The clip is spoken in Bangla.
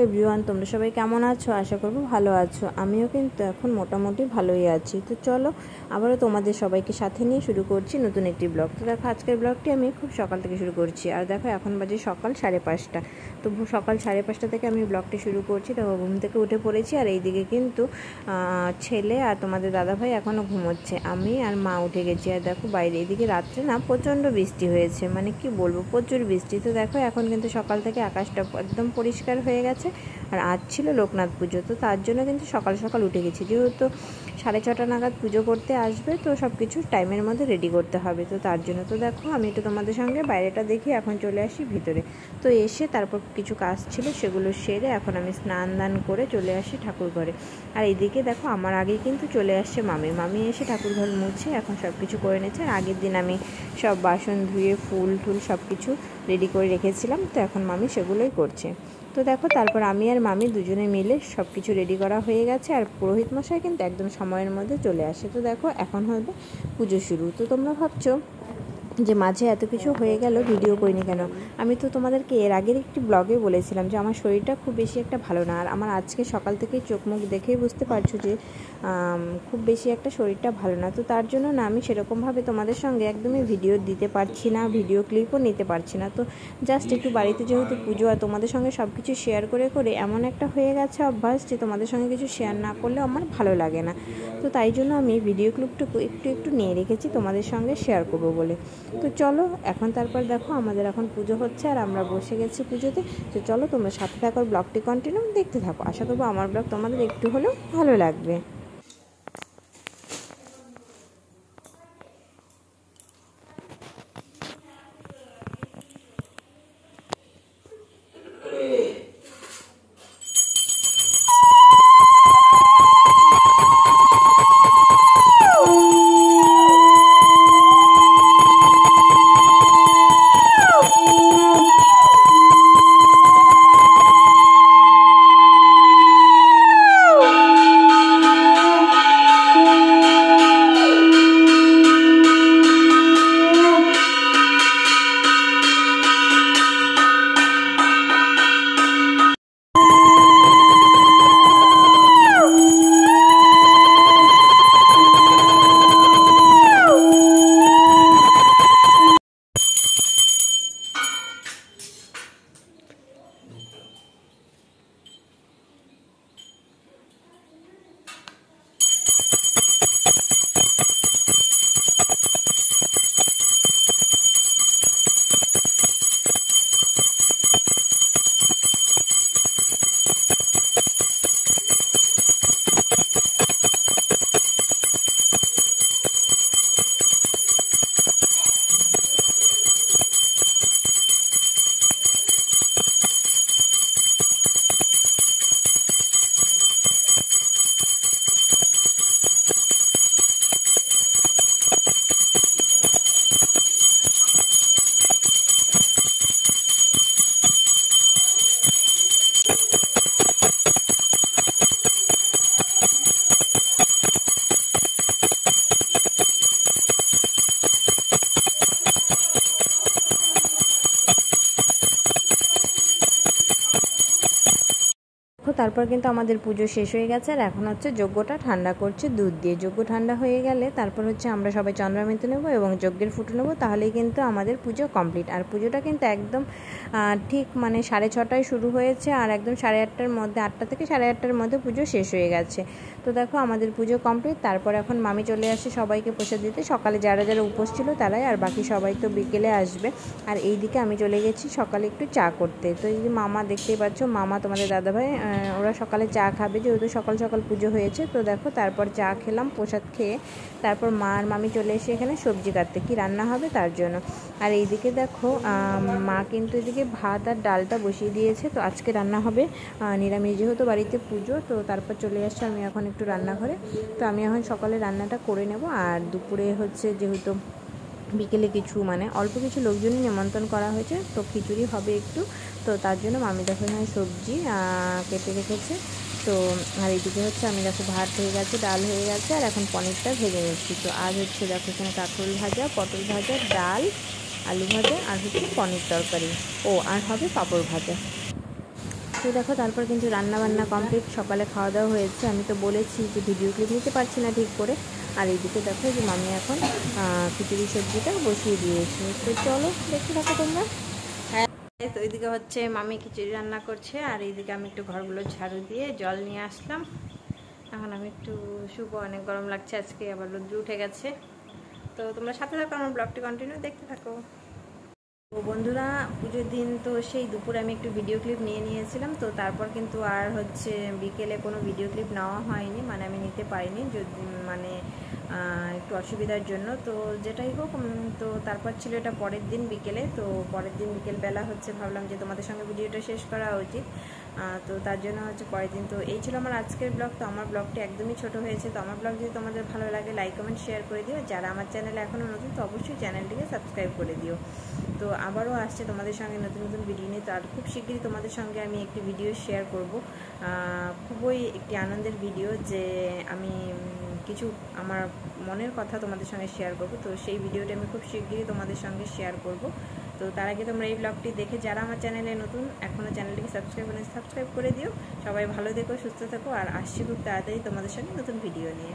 এভরিওয়ান, তোমরা সবাই কেমন আছো? আশা করবো ভালো আছো। আমিও কিন্তু এখন মোটামুটি ভালোই আছি। তো চলো আবারও তোমাদের সবাইকে সাথে নিয়ে শুরু করছি নতুন একটি ব্লগ। তো দেখো আজকের ব্লগটি আমি খুব সকাল থেকে শুরু করছি। আর দেখো এখন বাজে সকাল 5:30। তো সকাল 5:30 থেকে আমি ব্লগটি শুরু করছি। দেখো ঘুম থেকে উঠে পড়েছি, আর এইদিকে কিন্তু ছেলে আর তোমাদের দাদাভাই এখনও ঘুমোচ্ছে। আমি আর মা উঠে গেছি। আর দেখো বাইরে এদিকে রাত্রে না প্রচণ্ড বৃষ্টি হয়েছে, মানে কি বলবো, প্রচুর বৃষ্টি। তো দেখো এখন কিন্তু সকাল থেকে আকাশটা একদম পরিষ্কার হয়ে গেছে। আর আজ ছিল লোকনাথ পুজো, তো তার জন্য কিন্তু সকাল সকাল উঠে গেছি, যেহেতু 6:30 নাগাদ পুজো করতে আসবে, তো সব কিছু টাইমের মধ্যে রেডি করতে হবে। তো তার জন্য তো দেখো আমি একটু তোমাদের সঙ্গে বাইরেটা দেখি, এখন চলে আসি ভিতরে। তো এসে তারপর কিছু কাজ ছিল সেগুলো সেরে এখন আমি স্নান দান করে চলে আসি ঠাকুর ঘরে। আর এইদিকে দেখো আমার আগেই কিন্তু চলে আসছে মামি এসে ঠাকুর ঘর মুছে এখন সব কিছু করে নিয়েছে। আর আগের দিন আমি সব বাসন ধুয়ে ফুল টুল সব কিছু রেডি করে রেখেছিলাম, তো এখন মামি সেগুলোই করছে। তো দেখো তারপর আমি আর মামি দুজনে মিলে সব কিছু রেডি করা হয়ে গেছে। আর পুরোহিত মশাই কিন্তু একদম সময়ের মধ্যে চলে আসে। তো দেখো এখন হবে পুজো শুরু। তো তোমরা ভাবছো যে মাঝে এত কিছু হয়ে গেল ভিডিও করিনি কেন? আমি তো তোমাদেরকে এর আগের একটি ব্লগে বলেছিলাম যে আমার শরীরটা খুব বেশি একটা ভালো না। আর আমার আজকে সকাল থেকেই চোখ মুখ দেখেই বুঝতে পারছো যে খুব বেশি একটা শরীরটা ভালো না। তো তার জন্য না আমি সেরকমভাবে তোমাদের সঙ্গে একদমই ভিডিও দিতে পারছি না, ভিডিও ক্লিপও নিতে পারছি না। তো জাস্ট একটু বাড়িতে যেহেতু পুজো, আর তোমাদের সঙ্গে সব কিছু শেয়ার করে করে এমন একটা হয়ে গেছে অভ্যাস যে তোমাদের সঙ্গে কিছু শেয়ার না করলে আমার ভালো লাগে না। তো তাই জন্য আমি ভিডিও ক্লিপটুকু একটু একটু নিয়ে রেখেছি তোমাদের সঙ্গে শেয়ার করবো বলে। তো চলো এখন তারপর দেখো আমাদের এখন পুজো হচ্ছে আর আমরা বসে গেছি পুজোতে। তো চলো তোমরা সাথে থাকো, ব্লগটি কন্টিনিউ দেখতে থাকো। আশা করবো আমার ব্লগ তোমাদের একটু হলেও ভালো লাগবে। তারপর কিন্তু আমাদের পুজো শেষ হয়ে গেছে। আর এখন হচ্ছে যজ্ঞটা ঠান্ডা করছে দুধ দিয়ে। যজ্ঞ ঠান্ডা হয়ে গেলে তারপর হচ্ছে আমরা সবাই চন্দ্রামিতে নেবো এবং যজ্ঞের ফুটো নেবো, তাহলেই কিন্তু আমাদের পুজো কমপ্লিট। আর পুজোটা কিন্তু একদম ঠিক মানে 6:30টায় শুরু হয়েছে, আর একদম 8:30টার মধ্যে, 8টা থেকে 8:30টার মধ্যে পুজো শেষ হয়ে গেছে। তো দেখো আমাদের পুজো কমপ্লিট। তারপর এখন মামি চলে আসে সবাইকে প্রসাদ দিতে। সকালে যারা যারা উপোস ছিল তারাই, আর বাকি সবাই তো বিকেলে আসবে। আর এইদিকে আমি চলে গেছি সকালে একটু চা করতে। তো এই যে মামা দেখতেই পাচ্ছ, মামা তোমাদের দাদাভাই ওরা সকালে চা খাবে, যেহেতু সকাল সকাল পুজো হয়েছে। তো দেখো তারপর চা খেলাম প্রসাদ খেয়ে। তারপর মা আর মামি চলে এসে এখানে সবজি কাটতে, কি রান্না হবে তার জন্য। আর এইদিকে দেখো মা কিন্তু এদিকে ভাত আর ডালটা বসিয়ে দিয়েছে। তো আজকে রান্না হবে নিরামিষ, যেহেতু বাড়িতে পুজো। তো তারপর চলে আসছে আমি এখন একটু রান্নাঘরে। তো আমি এখন সকালে রান্নাটা করে নেব। আর দুপুরে হচ্ছে যেহেতু বিকেলে কিছু মানে অল্প কিছু লোকজনই নিমন্ত্রণ করা হয়েছে, তো খিচুড়ি হবে একটু। তো তার জন্য মামি দেখো এখানে সবজি কেটে রেখেছে। তো আর এইদিকে হচ্ছে আমি দেখো ভাত হয়ে গেছে, ডাল হয়ে গেছে, আর এখন পনিরটা ভেজে নিচ্ছি। তো আজ হচ্ছে দেখো এখানে কাঁকরোল ভাজা, পটল ভাজা, ডাল আলু ভাজা আর হচ্ছে পনির তরকারি, আর হবে পাঁপড় ভাজা। তো দেখো তারপর কিন্তু রান্নাবান্না কমপ্লিট, সকালে খাওয়া দাওয়া হয়েছে। আমি তো বলেছি যে ভিডিও ক্লিপ নিতে পারছি না ঠিক করে। আর এইদিকে দেখো যে মামি এখন খিচুড়ি সবজিটা বসিয়ে দিয়েছে। তো চলো দেখতে থাকো তোমরা। হ্যাঁ, তো এইদিকে হচ্ছে মামি খিচুড়ি রান্না করছে, আর এইদিকে আমি একটু ঘরগুলো ঝাড়ু দিয়ে জল নিয়ে আসলাম। এখন আমি একটু শুভ, অনেক গরম লাগছে আজকে, আবার রোদ্র উঠে গেছে। তো তোমরা সাথে থাকো, আমার ব্লগটি কন্টিনিউ দেখতে থাকো। তো বন্ধুরা, পুজোর দিন তো সেই দুপুরে আমি একটু ভিডিও ক্লিপ নিয়ে নিয়েছিলাম। তো তারপর কিন্তু আর হচ্ছে বিকেলে কোনো ভিডিও ক্লিপ নেওয়া হয়নি, মানে আমি নিতে পারিনি, মানে একটু অসুবিধার জন্য। তো যেটাই হোক, তো তারপর ছিল এটা পরের দিন বিকেলে। তো পরের দিন বিকেলবেলা হচ্ছে ভাবলাম যে তোমাদের সঙ্গে ভিডিওটা শেষ করা উচিত। তো তার জন্য হচ্ছে পরের দিন। তো এই ছিল আমার আজকের ব্লগ। তো আমার ব্লগটি একদমই ছোট হয়েছে। তো আমার ব্লগ যদি তোমাদের ভালো লাগে, লাইক কমেন্ট শেয়ার করে দিও। যারা আমার চ্যানেলে এখনও নতুন, তো অবশ্যই চ্যানেলটিকে সাবস্ক্রাইব করে দিও। তো আবারও আসছে তোমাদের সঙ্গে নতুন নতুন ভিডিও নিয়ে। তো আর খুব শীঘ্রই তোমাদের সঙ্গে আমি একটি ভিডিও শেয়ার করব, খুবই একটি আনন্দের ভিডিও, যে আমি কিছু আমার মনের কথা তোমাদের সঙ্গে শেয়ার করব। তো সেই ভিডিওটি আমি খুব শীঘ্রই তোমাদের সঙ্গে শেয়ার করব। তো তার আগে তোমরা এই ব্লগটি দেখে যারা আমার চ্যানেলে নতুন, এখনও চ্যানেলটিকে সাবস্ক্রাইব করে দিও। সবাই ভালো থেকো, সুস্থ থেকো, আর আসছি খুব তাড়াতাড়ি তোমাদের সঙ্গে নতুন ভিডিও নিয়ে।